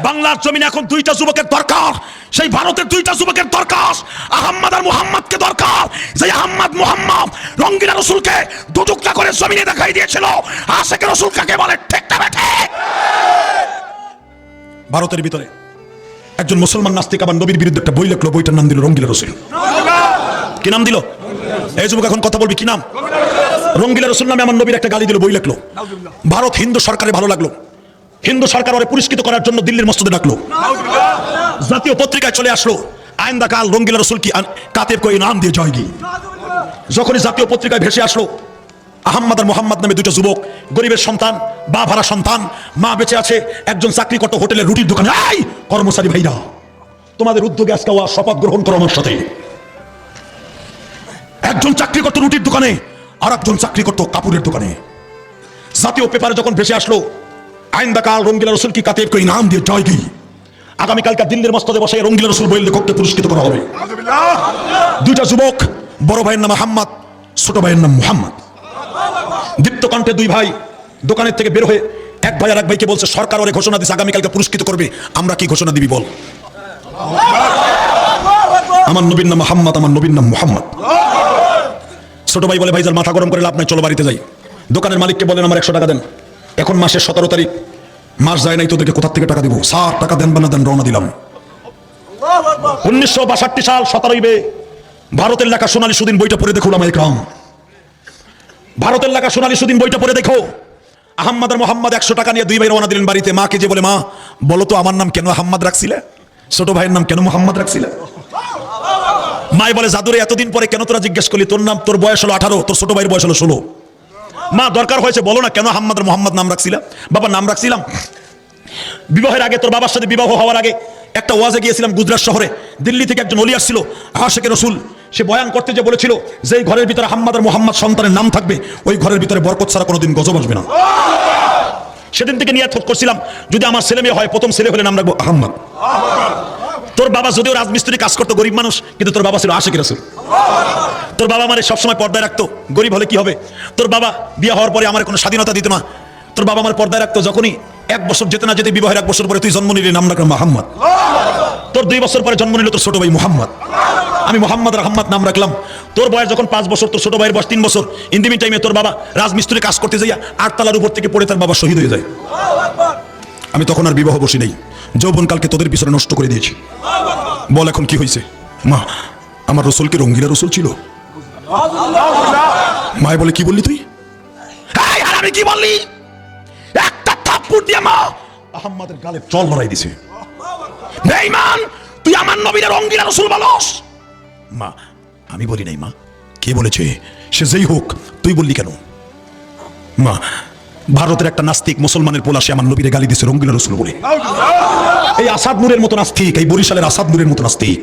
বাংলার জমিনে এখন দুইটা যুবকের দরকার, সেই ভারতের দুইটা যুবকের দরকার, আহম্মদ আর মুহাম্মদকে দরকার। যে আহম্মদ মুহাম্মদ রঙ্গিলা রসুলকে দুটুকরা করে জমিনে দেখাই দিয়েছিল, আশিকে রসুল কাকে বলে, ঠিক না বেঠে? ভারতের ভিতরে একজন মুসলমান নাস্তিক আবার নবীর বিরুদ্ধে একটা বই লিখলো, বইটার নাম দিল রঙ্গিলা রসুল। কি নাম দিল? এই যুবক এখন কথা বলবি, কি নাম? রঙ্গিলা রসুল নামে আমার নবীর একটা গালি দিল, বই লিখলো। ভারত হিন্দু সরকারে ভালো লাগলো, হিন্দু সরকার ওরে পুরস্কৃত করার জন্য দিল্লির মসজিদে ডাকলো, জাতীয় পত্রিকায় চলে আসলো, আইন্দা কাল রঙ্গিলা রসুল কি কাতেব কই নাম দিয়ে জয়গি। যখনই জাতীয় পত্রিকায় ভেসে আসলো আহম্মদ আর মোহাম্মদ নামে দুইটা যুবক, গরিবের সন্তান, বা ভাড়া সন্তান, মা বেঁচে আছে, একজন চাকরি করত হোটেলের রুটির দোকানে। এই কর্মচারী ভাইরা, তোমাদের উদ্যোগে আজকে শপথ গ্রহণ করো আমার সাথে। একজন চাকরি করত রুটির দোকানে, আর একজন চাকরি করত কাপড়ের দোকানে। জাতীয় পেপারে যখন ভেসে আসলো আইন্দা কাল রঙ্গিলা রসুল কি কাতেব কই নাম দিয়ে জয়গি, আগামীকালকে দিল্লির মসজিদে বসে রঙ্গিলা রসুল বই লেখককে পুরস্কৃত করা হবে। দুইটা যুবক, বড় ভাইয়ের নাম আহম্মদ, ছোট ভাইয়ের নাম মুহাম্মদ। দীপ্ত কণ্ঠে দুই ভাই দোকানের থেকে বের হয়ে এক ভাই আর এক ভাইকে বলছে, সরকার ওরে ঘোষণা দিচ্ছে আগামীকালকে পুরস্কৃত করবে, আমরা কি ঘোষণা দিবি বল? আমার নবীর নাম মুহাম্মদ, আমার নবীর নাম মুহাম্মদ। ছোট ভাই বলে, ভাইজান মাথা গরম করে লাভ নাই, চলো বাড়িতে যাই। দোকানের মালিককে বলেন, আমার 100 টাকা দেন, এখন মাসের 17 তারিখ, মাস যায় নাই, তোদেরকে কোথা থেকে টাকা দিব? 60 টাকা দেন বা না দেন, রওনা দিলাম। 1962 সাল 17 মে ভারতের লেখা সোনালী সুদিন বইটা পড়ে দেখো আমার একরাম, ভারতের লেখা সোনালী সুদিন বইটা পড়ে দেখো। আহম্মদ আর মোহাম্মদ 100 টাকা নিয়ে দুই ভাই রওনা দিলেন বাড়িতে। মাকে যে বলে, মা বলো তো আমার নাম কেন আহম্মদ রাখছিলে, ছোট ভাইয়ের নাম কেন মোহাম্মদ রাখছিলে? মাই বলে, জাদুরে এতদিন পরে কেন তোরা জিজ্ঞেস করলি? তোর নাম, তোর বয়স হলো 18, তোর ছোট ভাইয়ের বয়স হলো 16। মা দরকার হয়েছে বলো না কেন আহম্মদ আর মোহাম্মদ নাম রাখছিলাম? বাবা নাম রাখছিলাম বিবাহের আগে, তোর বাবার সাথে বিবাহ হওয়ার আগে একটা ওয়াজে গিয়েছিলাম গুজরাট শহরে। দিল্লি থেকে একজন ওলি আসছিল, আশিকে রসুল। সে বয়ান করতে যে বলেছিল, যে ঘরের ভিতরে আহম্মদ আর মোহাম্মদ সন্তানের নাম থাকবে, ওই ঘরের ভিতরে বরকত ছাড়া কোনোদিন গজব আসবে না। সেদিন থেকে নিয়াত করছিলাম, যদি আমার ছেলে মেয়ে হয়, প্রথম ছেলে হলে নাম রাখবো আহম্মদ। তোর বাবা যদিও রাজমিস্ত্রি কাজ করতো, গরিব মানুষ, কিন্তু তোর বাবা ছিল আশিকে রসুল। তোর বাবা আমার সবসময় পর্দায় রাখতো। গরিব হলে কি হবে? তোর বাবা বিয়ে হওয়ার পরে আমার কোনো স্বাধীনতা দিত না। তোর বাবা আমার পর্দায় রাখতো। যখনই 1 বছর যেতে না যেতে, বিবাহের 1 বছর পরে তুই জন্ম নিলে, নাম রাখলাম মুহাম্মদ। তোর 2 বছর পরে জন্ম নিল তোর ছোট ভাই মুহাম্মদ, আমি মোহাম্মদ আর আহম্মদ নাম রাখলাম। তোর বয়স যখন 5 বছর, তোর ছোট ভাইয়ের বয়স 3 বছর। ইন দি মিন টাইমে তোর বাবা রাজমিস্ত্রি কাজ করতে যাইয়া 8 তলার উপর থেকে পড়ে তার বাবা শহীদ হয়ে যায়। আমি তখন আর বিবাহ বসি নাই, যৌবনকালকে তোদের পিছনে নষ্ট করে দিয়েছি। বল এখন কি হয়েছে? মা আমার রসুল কি রঙ্গিলা রসুল ছিল? মায় বলে, কি বললি তুই? আমি কি বললি? একটা থাপ্পড় দিয়ে মা আহম্মদের গালে চল লড়াই দিছে। বেঈমান, তুই আমার নবীর রঙ্গিলা রসুল বলস? মা আমি বলি নাই। মা কে বলেছে? সে যেই হোক, তুই বললি কেন? মা ভারতের একটা নাস্তিক মুসলমানের পোলা, সে আমার নবীরে গালি দিছে রঙ্গিলা রসুল বলে। এই আসাদ নূরের মতো নাস্তিক, এই বরিশালের আসাদ নূরের মতো নাস্তিক,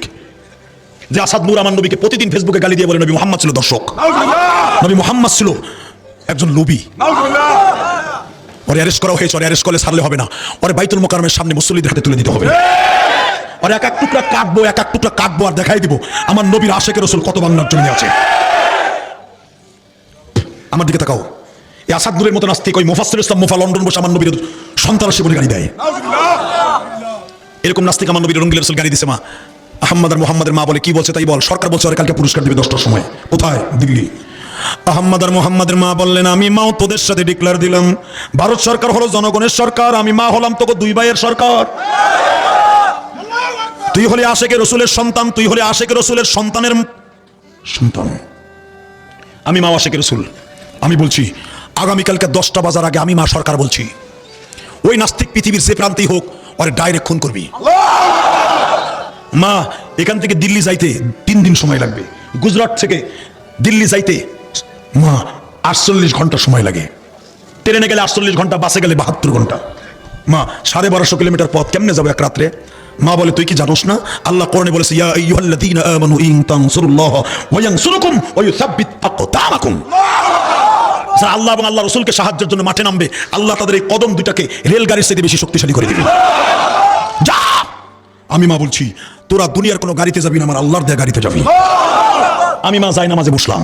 যে আসাদ নূর আমার নবীকে প্রতিদিন ফেসবুকে গালি দিয়ে বলে নবী মুহাম্মদ ছিল দর্শক, নবী মুহাম্মদ ছিল একজন লোভী। ওরে অ্যারেস্ট করা হয়েছে, ওরে অ্যারেস্ট করলে ছাড়লে হবে না, ওরে বাইতুল মোকাররমের সামনে মুসল্লিদের হাতে তুলে দিতে হবে। আর এক এক টুকরা কাটবো, এক এক টুকরা কাটবো, আর দেখাই দিব আমার নবীর আশিকে রসুল কত বাংলার জন্য আছে। আমার দিকে তাকাও, এই আসাদ নূরের মতো নাস্তিক, ওই মুফাসসির ইসলাম মুফা লন্ডন বসে আমার নবীর সন্ত্রাসী বলে গালি দেয়। এরকম নাস্তিক আমার নবীর রঙ্গিলা রসুল গালি দিছে। মা আহম্মদ আর মোহাম্মদের মা বলে, কি বলছে তাই বল। সরকার বলছে ওরে কালকে পুরস্কার দিবে 10টার সময়। কোথায়? দিল্লি। আহম্মদ আর মোহাম্মদের মা বললেন, আমি মাও তোদের সাথে ডিক্লেয়ার দিলাম, ভারত সরকার হলো জনগণের সরকার, আমি মা হলাম তোকে 2 ভাইয়ের সরকার। তুই হলে আশিকে রসুলের সন্তান, তুই হলে আশিকে রসুলের সন্তানের সন্তান, আমি মা আশিকে রসুল। আমি বলছি আগামীকালকে 10টা বাজার আগে আমি মা সরকার বলছি, ওই নাস্তিক পৃথিবীর যে প্রান্তেই হোক, ওরে ডাইরেক্ট খুন করবি। মা এখান থেকে দিল্লি যাইতে 3 দিন সময় লাগবে, গুজরাট থেকে দিল্লি যাইতে মা 48 ঘন্টা সময় লাগে। ট্রেনে গেলে 48 ঘন্টা, বাসে গেলে 72 ঘন্টা। মা 1250 কিলোমিটার পথ কেমনে যাবো এক রাত্রে? মা বলে, তুই কি জানোস না আল্লাহ কোরআনে বলেছে, ইয়া আইয়ুহাল্লাযীনা আমানু ইন তানসুরুল্লাহ ওয়া ইয়ানসুরকুম ওয়া ইউসাব্বিত আকদামাকুম। আল্লাহ এবং আল্লাহ রসুলকে সাহায্যের জন্য মাঠে নামবে, আল্লাহ তাদের এই কদম দুটাকে রেলগাড়ির চাইতে বেশি শক্তিশালী করে দিবে। যা, আমি মা বলছি তোরা দুনিয়ার কোনো গাড়িতে যাবি না, আমার আল্লাহর দেয়া গাড়িতে যাবি। আমি মা যাই নামাজে বসলাম।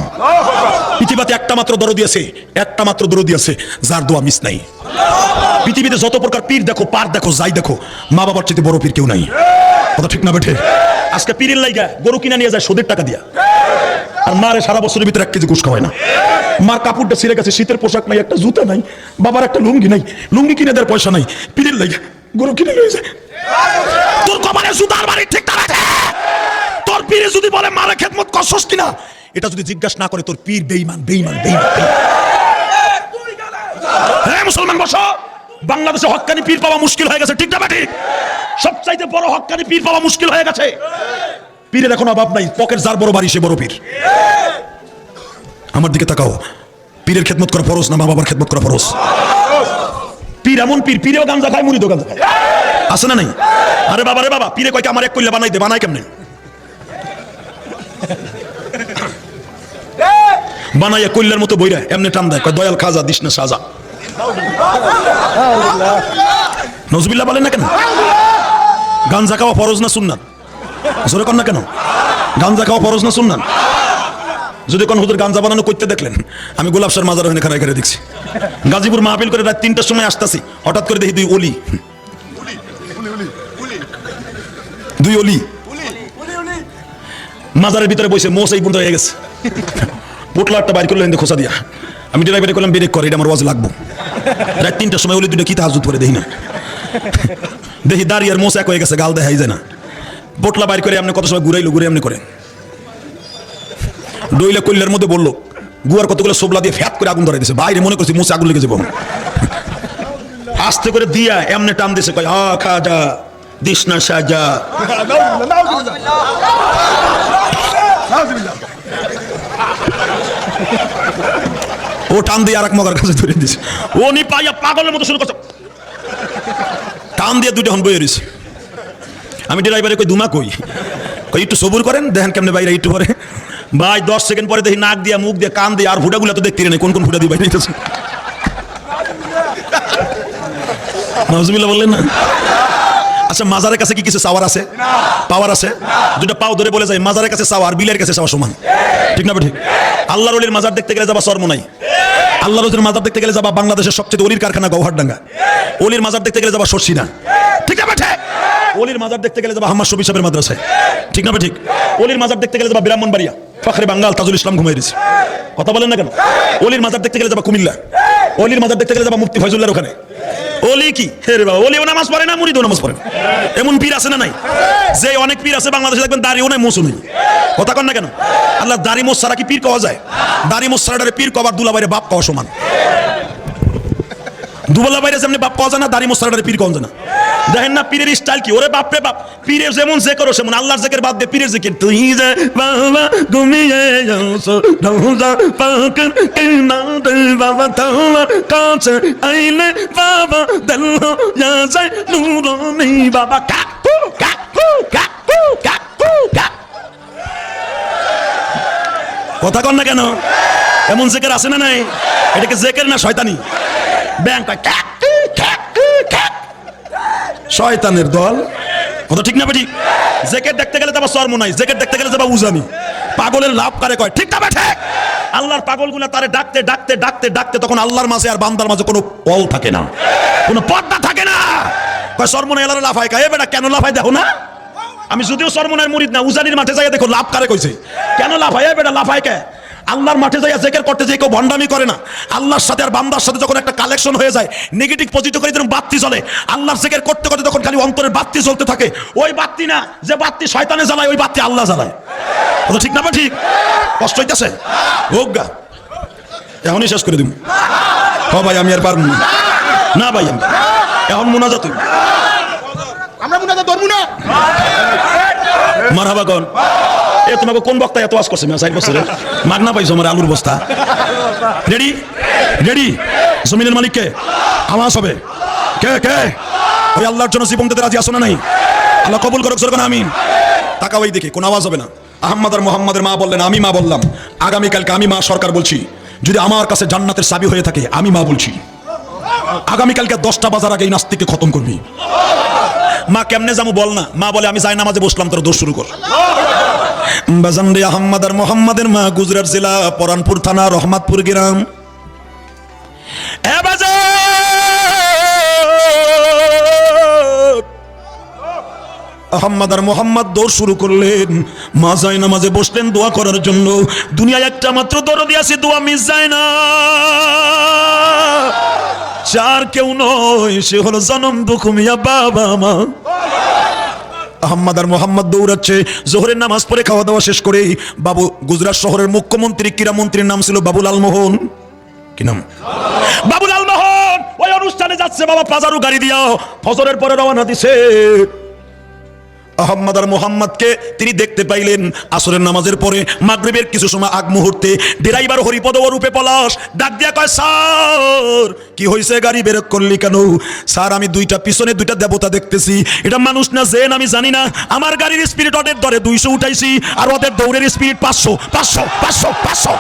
পৃথিবীতে একটা মাত্র দরদি আছে, একটা মাত্র দরদি আছে যার দোয়া মিস নাই। পৃথিবীতে যত প্রকার পীর দেখো, পার দেখো, যাই দেখো, মা বাবার চেয়ে বড় পীর কেউ নাই। কথা ঠিক না বেঠে? আজকে পীরের লাইগা গরু কিনা নিয়ে যায় সুদের টাকা দিয়া, আর মারে সারা বছরের ভিতরে 1 কেজি গোশ খাওয়ায় না। মার কাপড়টা ছিঁড়ে গেছে, শীতের পোশাক নাই, একটা জুতা নাই, বাবার একটা লুঙ্গি নাই, লুঙ্গি কিনে দেওয়ার পয়সা নাই, পীরের লাইগা গরু কিনে নিয়ে যায়। তোর কপালে জুতার বাড়ি ঠিক না আছে? তোর পীরে যদি বলে মারে খেদমত করছস কিনা, এটা যদি জিজ্ঞাসা না করে তোর পীর বেঈমান, বেঈমান, বেঈমান। হ্যাঁ মুসলমান বসো, বাংলাদেশে হক্কানি পীর পাওয়া মুশকিল হয়ে গেছে, ঠিক না ঠিক? সবচাইতে বড় হক্কানি পীর পাওয়া মুশকিল হয়ে গেছে। পীরের এখন অভাব নাই, পকেট যার বড় বাড়ি সে বড় পীর। আমার দিকে তাকাও, পীরের খেদমত করা ফরজ না মা বাবার খেদমত করা ফরজ? পীর এমন পীর, পীরেও গাঞ্জা খায়, মুরিদও গাঞ্জা খায়, আছে না নাই? আরে বাবা রে বাবা, পীরে কয় আমার 1 কইলা বানাই দে, বানাই কেমনে? বানাইয়া কইলার মতো বইরা এমনি টান দেয়, কয় দয়াল খাজা দিস না সাজা। নজবিল্লাহ বলেন না কেন? গাঞ্জা খাওয়া ফরজ না সুন্নাত? জোরে কর না কেন? গাঞ্জা খাওয়া ফরজ না সুন্নাত? যদি কোন হুজুর গাঞ্জা বানানো করতে দেখলেন, আমি গোলাপ শাহর মাজার ওখানে খাড়াই দেখছি। গাজীপুর মাহফিল করে রাত 3টার সময় আসতেছি, হঠাৎ করে দেখি 2 অলি, 2 অলি মাজারের ভিতরে বসে, মোষ এই বন্ধ হয়ে গেছে, পোটলারটা বাইর করলেন খোসা দিয়া। আমি ড্রাইভারে করলাম ব্রেক করে, এটা আমার ওয়াজ লাগবো। রাত 3টার সময় অলি 2টা কি তাহাজ্জুদ করে দেখি না, দেখি দাঁড়ি আর মোষ এক হয়ে গেছে, গাল দেখাই যায় না। পোটলা বাইর করে এমনি কত সময় ঘুরাইলো, ঘুরে এমনি করে ডইলা কইলার মধ্যে বললো, গুয়ার কতগুলো সোবলা দিয়ে ফ্যাত করে আগুন ধরাই দিয়েছে। বাইরে মনে করছি মুছে আগুন লেগে যাবো, আস্তে করে দিয়া এমনি টান দিয়েছে, কয় হা খাজা দিস না সাজা। ও টান দিয়ে আরেক মগার কাছে ধরে দিয়েছে, ও নি পাইয়া পাগলের মতো শুরু করছে, টান দিয়ে 2টা হন বইয়ে রয়েছে। আমি ড্রাইভারে কই দুমা কই একটু সবুর করেন, দেখেন কেমনে বাইরে একটু পরে। ভাই 10 সেকেন্ড পরে দেখি নাক দিয়া, মুখ দিয়ে, কান দিয়ে, আর ফুটাগুলো তো দেখতে নেই, কোন কোন ফুটা দিয়ে বাইরে নিতেছে। নাউজুবিল্লাহ বললেন না? আচ্ছা মাজারের কাছে কি কিছু চাওয়ার আছে? পাওয়ার আছে? 2টা পাও ধরে বলে যায় মাজারের কাছে চাওয়া আর বিলের কাছে চাওয়া সমান, ঠিক না ঠিক? আল্লাহর ওলির মাজার দেখতে গেলে যাবা চরমোনাই, আল্লাহর ওলির মাজার দেখতে গেলে যাবা বাংলাদেশের সবচেয়ে ওলির কারখানা গৌহারডাঙ্গা, ওলির মাজার দেখতে গেলে যাবা শর্ষিনা, ঠিক না ঠিক? ওলির মাজার দেখতে গেলে যাবা হাম্মাদ শফি সাহেবের মাদ্রাসায়, ঠিক না ঠিক? ওলির মাজার দেখতে গেলে যাবা ব্রাহ্মণবাড়িয়া, ফখরে বাঙ্গাল তাজুল ইসলাম ঘুমাই দিছে, কথা বলেন না কেন? ওলির মাজার দেখতে গেলে যাবা কুমিল্লা, ওলির মাজার দেখতে গেলে যাবা মুফতি ফয়জুল্লাহর ওখানে। ওলি কি হে রে বাবা, ওলিও নামাজ পড়ে না, মুরিদও নামাজ পড়ে না। এমন পীর আছে না নাই? যে অনেক পীর আছে বাংলাদেশে, দেখবেন দাড়িও নাই, মোছও নেই, কথা কন না কেন? আল্লাহ দাড়ি মোছ ছাড়া কি পীর কওয়া যায়? দাড়ি মোছ ছাড়া পীর কবার দুলাভাইরে বাপ কওয়া সমান। দুবেলা বাইরে যেমনি বাপ পাওয়া যায় না, দাড়ি মোছ ছাড়া পীর কওয়া যায় না। দেখেন না পীরের স্টাইল কি, ওরে বাপ রে বাপ, পীরের যেমন যে করো সেমন, আল্লাহর জিকির বাদ দিয়ে পীরের জিকির। তুই যে বাবা ঘুমিয়ে যাওছো রোজা পাকের কিনারে, বাবা তোমার কাছে আইলে বাবা দিল হয়ে যায় নূরানি, বাবা কাকু কাকু কাকু কাকু কাকু। কথা কন না কেন? এমন জিকির আছে না নাই? এটাকে জিকির না শয়তানি? ব্যাংক শয়তানের দল, কথা ঠিক না বেটি? জেকেট দেখতে গেলে যাবা চরমোনাই, জেকেট দেখতে গেলে যাবা উজানি। পাগলের লাভ কারে কয়, ঠিক না বেঠে? আল্লাহর পাগলগুলা তারে ডাকতে ডাকতে ডাকতে ডাকতে তখন আল্লাহর মাঝে আর বান্দার মাঝে কোনো পল থাকে না, কোনো পর্দা থাকে না। কয় চরমোনাই এলারে লাফায়, কয় এ বেটা কেন লাফায় দেখো না? আমি যদিও চরমোনাইয়ের মুরিদ না, উজানির মাঠে যাই দেখো লাভ কারে কইছে, কেন লাফায়? এ বেটা লাফায় কে? আল্লাহর মাঠে যাইয়া জিকির করতে যাই কেউ ভণ্ডামি করে না। আল্লাহর সাথে আর বান্দার সাথে যখন একটা কালেকশন হয়ে যায়, নেগেটিভ পজিটিভ করে যেরকম বাতি জ্বলে, আল্লাহর জিকির করতে করতে যখন খালি অন্তরের বাতি জ্বলতে থাকে, ওই বাতি না, যে বাতি শয়তানে জ্বালায় ওই বাতি আল্লাহ জ্বালায়, কথা ঠিক না বা ঠিক? কষ্ট হইতেছে হোগা, এখনই শেষ করে দিব। হ ভাই আমি আর পারবো না ভাই, আমি এখন মুনাজাত হইব, আমরা মুনাজাত ধরবো না। মারহাবা কোন এ তোমাকে কোন বক্তা এত ওয়াজ করছে? 4 বছরে মাগনা পাইছো আমার আলুর বস্তা। রেডি রেডি, জমিনের মালিক কে? আওয়াজ হবে কে কে? ওই আল্লাহর জন্য জীবন দিতে রাজি আছো না নাই? আল্লাহ কবুল করুক, সরকার আমিন। তাকাও এই দিকে, কোন আওয়াজ হবে না। আহমদ আর মোহাম্মদের মা বললেন, আমি মা বললাম। আগামীকালকে আমি মা সরকার বলছি, যদি আমার কাছে জান্নাতের চাবি হয়ে থাকে আমি মা বলছি, আগামীকালকে 10টা বাজার আগে এই নাস্তিককে খতম করবি। মা কেমনে যাবো বল না? মা বলে আমি যাই নামাজে বসলাম, তোর দোষ শুরু কর। বাজান রে, আহম্মদ আর মোহাম্মদের মা গুজরাট জেলা পরানপুর থানা রহমাতপুর গ্রাম। আহম্মদ আর মোহাম্মদ দৌড় শুরু করলেন। মা যায় নামাজে বসলেন দোয়া করার জন্য। দুনিয়ায় একটা মাত্র দরদি আছে, দোয়া মিস যায় না। চার কেউ নয়, সে হলো জনম দুঃখ মিয়া বাবা মা। আহম্মদ আর মোহাম্মদ দৌড়াচ্ছে। জোহরের নামাজ পড়ে খাওয়া দাওয়া শেষ করে বাবু গুজরাট শহরের মুখ্যমন্ত্রী ক্রীড়ামন্ত্রীর নাম ছিল বাবুলাল মোহন। কি নাম? বাবুলাল মোহন। ওই অনুষ্ঠানে যাচ্ছে বাবা পাজারু গাড়ি দিয়া, ফজরের পরে রওনা দিছে। আহম্মদ আর মোহাম্মদকে তিনি দেখতে পাইলেন আসরের নামাজের পরে মাগরিবের কিছু সময় আগ মুহূর্তে। ড্রাইভার হরিপদ ও রূপে পলাশ ডাক দিয়া কয়, স্যার কি হয়েছে, গাড়ি বের করলি কেন? স্যার আমি দুইটা পিছনে দুইটা দেবতা দেখতেছি, এটা মানুষ না জেন আমি জানি না। আমার গাড়ির স্পিড ওদের ধরে 200 উঠাইছি, আর ওদের দৌড়ের স্পিড 500 500 500 500।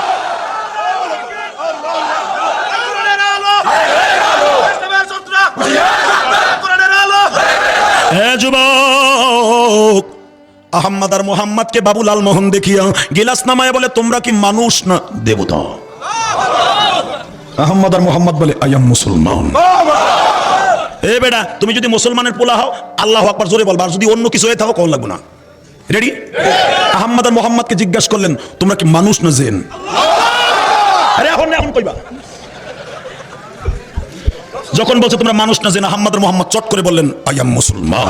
যুবক, আহম্মদ আর মোহাম্মদকে বাবুলাল মোহন দেখিয়া গিলাস নামায় বলে, তোমরা কি মানুষ না দেবতা? আহম্মদ আর মোহাম্মদ বলে, আই এম মুসলমান। এ বেটা, তুমি যদি মুসলমানের পোলা হও আল্লাহু আকবার জোরে বলবা, আর যদি অন্য কিছু হয়ে থাকো কল লাগবে না। রেডি? আহম্মদ আর মোহাম্মদকে জিজ্ঞাসা করলেন, তোমরা কি মানুষ না জেন? আরে এখন কইবা। যখন বলছে তোমরা মানুষ না জেন, আহম্মদ আর মোহাম্মদ চট করে বললেন, আই এম মুসলমান।